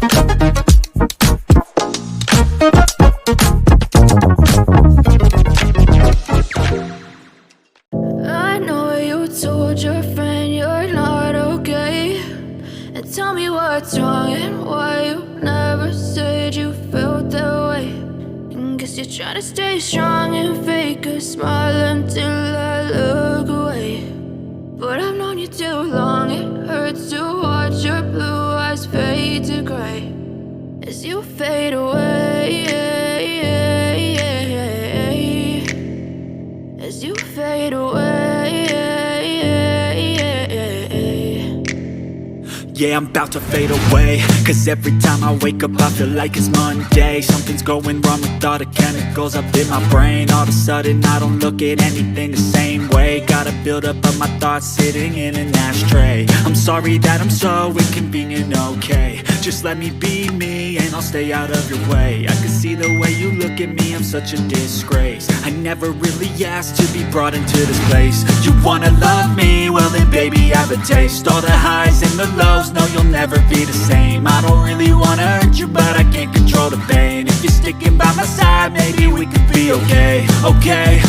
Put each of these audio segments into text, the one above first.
I know you told your friend you're not okay, and tell me what's wrong and why you never said you felt that way. And guess you're trying to stay strong and fake a smile until I look away. But I've known you too long, it hurts to watch your blue eyes fade to gray as you fade away, as you fade away. Yeah, I'm about to fade away, cause every time I wake up I feel like it's Monday. Something's going wrong with all the chemicals up in my brain. All of a sudden I don't look at anything the same way. Got a buildup of my thoughts sitting in an ashtray. I'm sorry that I'm so inconvenient, okay. Just let me be me and I'll stay out of your way. I can see the way you look at me, I'm such a disgrace. I never really asked to be brought into this place. You wanna love me? Well then baby I have a taste. All the highs and the lows, no you'll never be the same. I don't really wanna hurt you but I can't control the pain. If you're sticking by my side maybe we could be okay. Okay,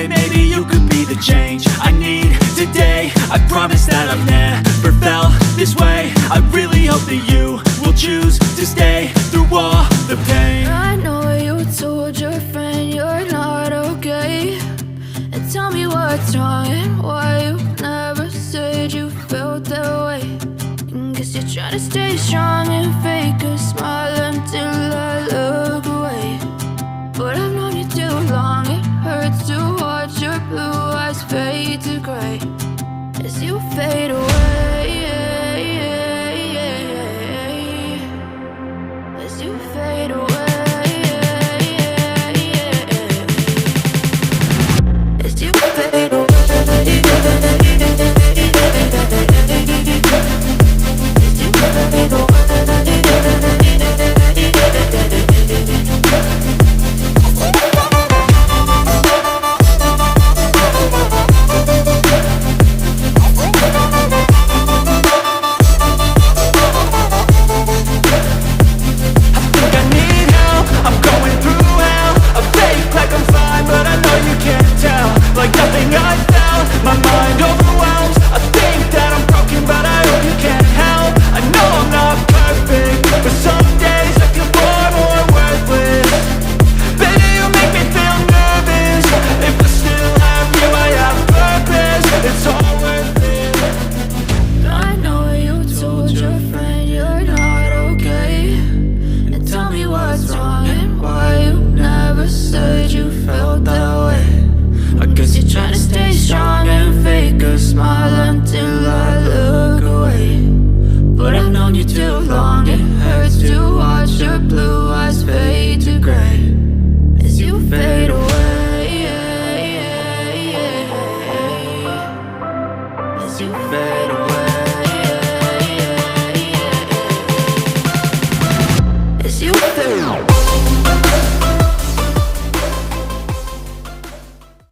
maybe you could be the change I need today. I promise that I've never felt this way. I really hope that you will choose to stay through all the pain. I know you told your friend you're not okay, and tell me what's wrong and why you never said you felt that way. And guess you're trying to stay strong and fake a smile until I look away. But I've known you too long, it hurts to watch your blue eyes fade to gray as you fade away.